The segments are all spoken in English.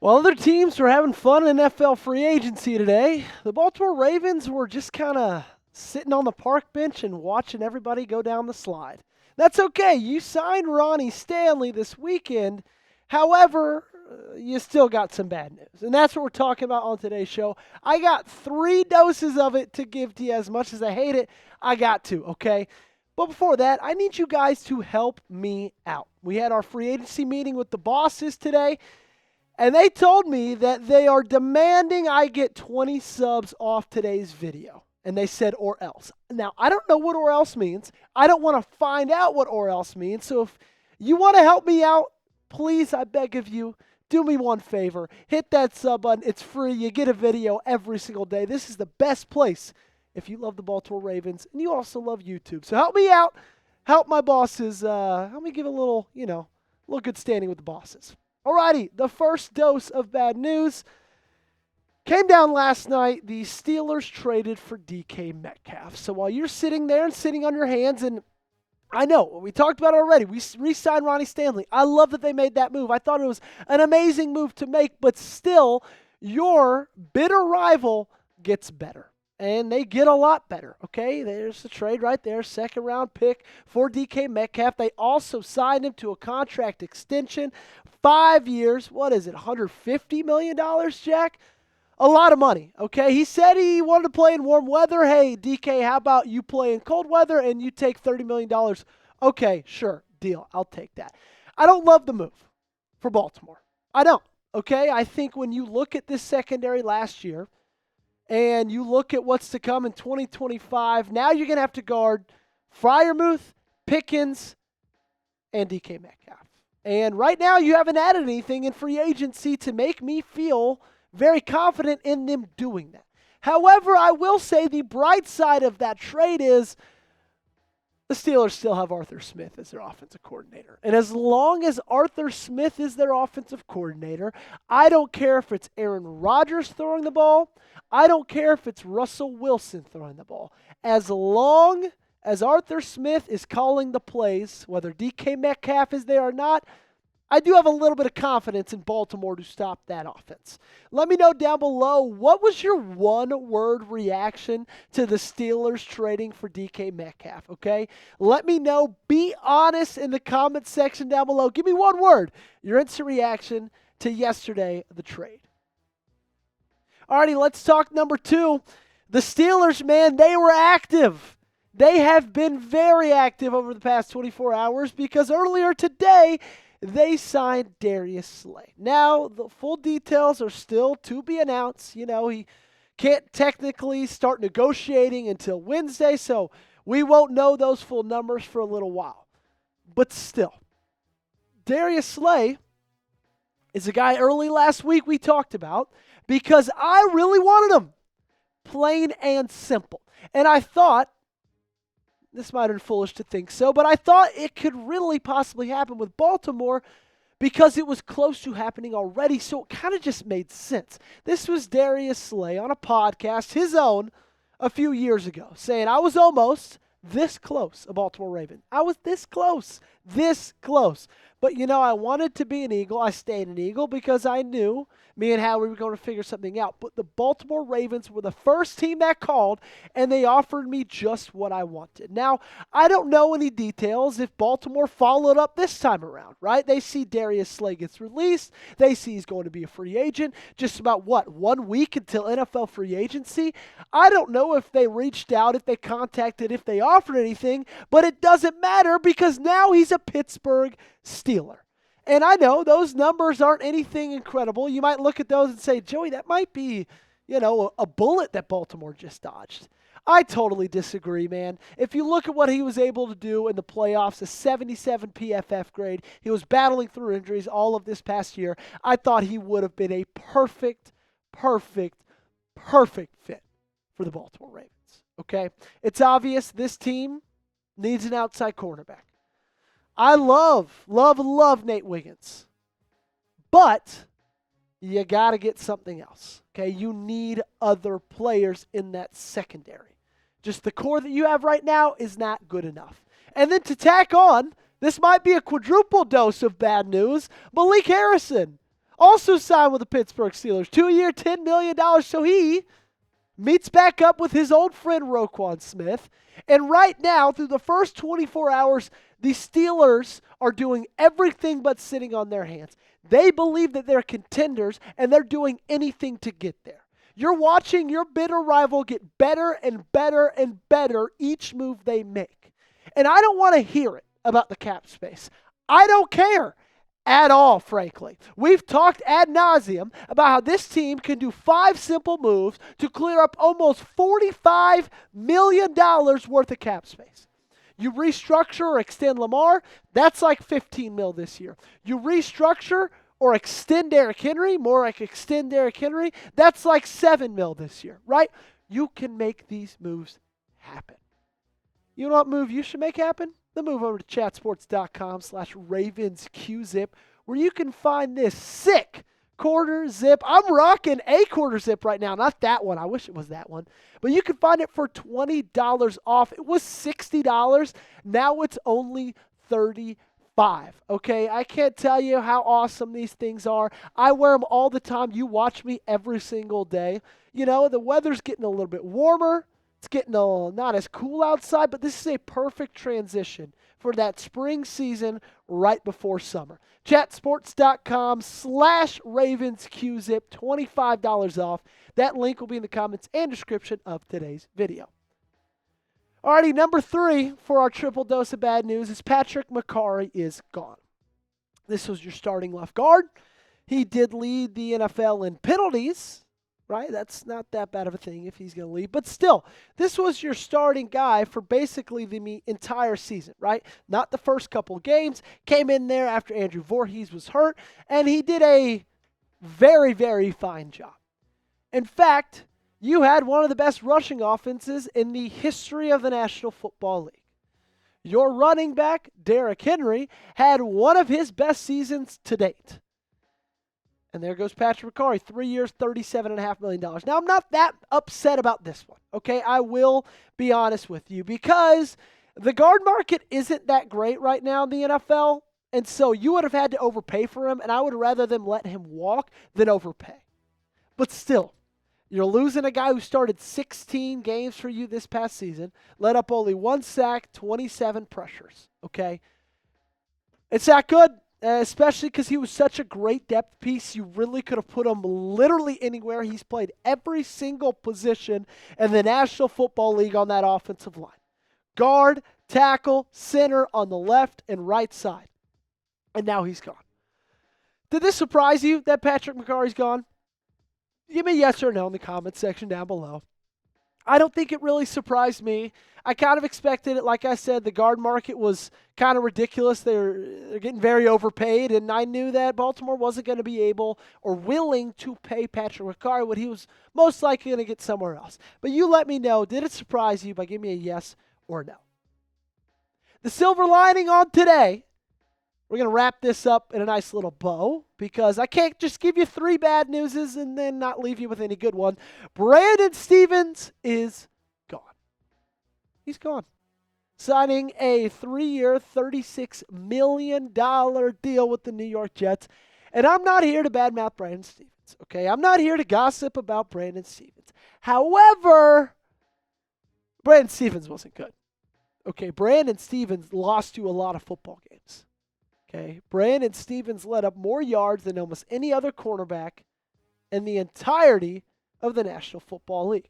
While other teams were having fun in NFL free agency today, the Baltimore Ravens were just kind of sitting on the park bench and watching everybody go down the slide. That's okay. You signed Ronnie Stanley this weekend. However, you still got some bad news. And that's what we're talking about on today's show. I got 3 doses of it to give to you. As much as I hate it, I got to, okay? But before that, I need you guys to help me out. We had our free agency meeting with the bosses today. And they told me that they are demanding I get 20 subs off today's video. And they said, or else. Now, I don't know what or else means. I don't want to find out what or else means. So if you want to help me out, please, I beg of you, do me one favor. Hit that sub button. It's free. You get a video every single day. This is the best place if you love the Baltimore Ravens and you also love YouTube. So help me out. Help my bosses. Help me give a little good standing with the bosses. Alrighty, the first dose of bad news came down last night. The Steelers traded for DK Metcalf. So while you're sitting there and sitting on your hands, and I know, we talked about it already, we re-signed Ronnie Stanley. I love that they made that move. I thought it was an amazing move to make, but still, your bitter rival gets better. And they get a lot better, okay? There's the trade right there, second-round pick for DK Metcalf. They also signed him to a contract extension, 5 years. What is it, $150 million, Jack? A lot of money, okay? He said he wanted to play in warm weather. Hey, DK, how about you play in cold weather and you take $30 million? Okay, sure, deal. I'll take that. I don't love the move for Baltimore. I don't, okay? I think when you look at this secondary last year, and you look at what's to come in 2025, now you're going to have to guard Freiermuth, Pickens, and DK Metcalf. And right now you haven't added anything in free agency to make me feel very confident in them doing that. However, I will say the bright side of that trade is the Steelers still have Arthur Smith as their offensive coordinator. And as long as Arthur Smith is their offensive coordinator, I don't care if it's Aaron Rodgers throwing the ball. I don't care if it's Russell Wilson throwing the ball. As long as Arthur Smith is calling the plays, whether DK Metcalf is there or not, I do have a little bit of confidence in Baltimore to stop that offense. Let me know down below, what was your one-word reaction to the Steelers trading for DK Metcalf, okay? Let me know. Be honest in the comment section down below. Give me one word, your instant reaction to yesterday, the trade. Alrighty, let's talk number 2. The Steelers, man, they were active. They have been very active over the past 24 hours because earlier today, they signed Darius Slay. Now, the full details are still to be announced. You know, he can't technically start negotiating until Wednesday, so we won't know those full numbers for a little while. But still, Darius Slay is a guy early last week we talked about because I really wanted him. Plain and simple. And I thought, this might have been foolish to think so, but I thought it could really possibly happen with Baltimore because it was close to happening already, so it kind of just made sense. This was Darius Slay on a podcast, his own, a few years ago, saying, I was almost this close, a Baltimore Raven. I was this close. But, I wanted to be an Eagle. I stayed an Eagle because I knew me and Howie were going to figure something out. But the Baltimore Ravens were the first team that called, and they offered me just what I wanted. Now, I don't know any details if Baltimore followed up this time around, right? They see Darius Slay gets released. They see he's going to be a free agent. Just about, 1 week until NFL free agency? I don't know if they reached out, if they contacted, if they offered anything, but it doesn't matter because now he's a Pittsburgh Steeler. And I know those numbers aren't anything incredible. You might look at those and say, Joey, that might be, a bullet that Baltimore just dodged. I totally disagree, man. If you look at what he was able to do in the playoffs, a 77 PFF grade, he was battling through injuries all of this past year. I thought he would have been a perfect fit for the Baltimore Ravens, okay? It's obvious this team needs an outside cornerback. I love Nate Wiggins. But you got to get something else. Okay, you need other players in that secondary. Just the core that you have right now is not good enough. And then to tack on, this might be a quadruple dose of bad news, Malik Harrison. also signed with the Pittsburgh Steelers. 2-year, $10 million. So he meets back up with his old friend Roquan Smith. And right now, through the first 24 hours, the Steelers are doing everything but sitting on their hands. They believe that they're contenders, and they're doing anything to get there. You're watching your bitter rival get better and better and better each move they make. And I don't want to hear it about the cap space. I don't care at all, frankly. We've talked ad nauseum about how this team can do 5 simple moves to clear up almost $45 million worth of cap space. You restructure or extend Lamar, that's like $15 million this year. You restructure or extend Derrick Henry, more like extend Derrick Henry, that's like $7 million this year, right? You can make these moves happen. You know what move you should make happen? The move over to chatsports.com/RavensQZip, where you can find this sick quarter zip. I'm rocking a quarter zip right now, not that one. I wish it was that one. But you can find it for $20 off. It was $60. Now it's only $35. Okay, I can't tell you how awesome these things are. I wear them all the time. You watch me every single day. You know, the weather's getting a little bit warmer. It's getting not as cool outside, but this is a perfect transition for that spring season right before summer. Chatsports.com/RavensQZip, $25 off. That link will be in the comments and description of today's video. Alrighty, number 3 for our triple dose of bad news is Patrick Mekari is gone. This was your starting left guard. He did lead the NFL in penalties, right? That's not that bad of a thing if he's going to leave. But still, this was your starting guy for basically the entire season, right? Not the first couple games. Came in there after Andrew Voorhees was hurt, and he did a very, very fine job. In fact, you had one of the best rushing offenses in the history of the National Football League. Your running back, Derrick Henry, had one of his best seasons to date. And there goes Patrick Mekari, 3 years, $37.5 million. Now, I'm not that upset about this one, okay? I will be honest with you, because the guard market isn't that great right now in the NFL, and so you would have had to overpay for him, and I would rather them let him walk than overpay. But still, you're losing a guy who started 16 games for you this past season, let up only 1 sack, 27 pressures, okay? It's not good. Especially because he was such a great depth piece. You really could have put him literally anywhere. He's played every single position in the National Football League on that offensive line. Guard, tackle, center on the left and right side. And now he's gone. Did this surprise you that Patrick Mekari's gone? Give me a yes or no in the comments section down below. I don't think it really surprised me. I kind of expected it. Like I said, the guard market was kind of ridiculous. They're getting very overpaid, and I knew that Baltimore wasn't going to be able or willing to pay Patrick Mekari what he was most likely going to get somewhere else. But you let me know, did it surprise you by giving me a yes or no? The silver lining on today, we're going to wrap this up in a nice little bow because I can't just give you 3 bad newses and then not leave you with any good one. Brandon Stephens is gone. He's gone. Signing a 3-year, $36 million deal with the New York Jets. And I'm not here to badmouth Brandon Stephens, okay? I'm not here to gossip about Brandon Stephens. However, Brandon Stephens wasn't good. Okay, Brandon Stephens lost you a lot of football games. Okay, Brandon Stephens let up more yards than almost any other cornerback in the entirety of the National Football League.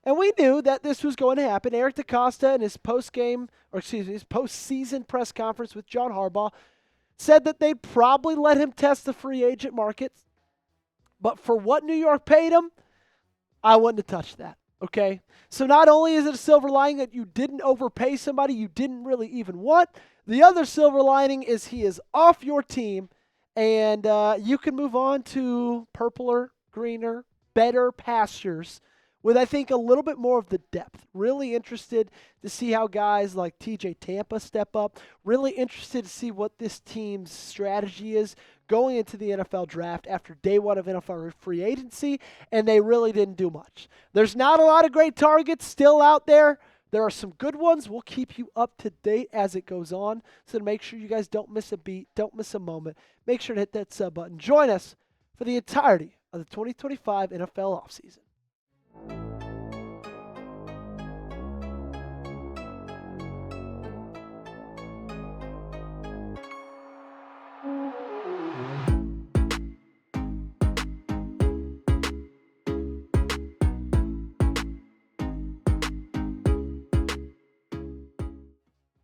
And we knew that this was going to happen. Eric DeCosta in his his postseason press conference with John Harbaugh said that they'd probably let him test the free agent market. But for what New York paid him, I wouldn't have touched that. Okay? So not only is it a silver lining that you didn't overpay somebody you didn't really even want, the other silver lining is he is off your team, and you can move on to purpler, greener, better pastures with, I think, a little bit more of the depth. Really interested to see how guys like TJ Tampa step up. Really interested to see what this team's strategy is going into the NFL draft after day 1 of NFL free agency, and they really didn't do much. There's not a lot of great targets still out there There are some good ones. We'll keep you up to date as it goes on. So to make sure you guys don't miss a beat, don't miss a moment, make sure to hit that sub button. Join us for the entirety of the 2025 NFL offseason.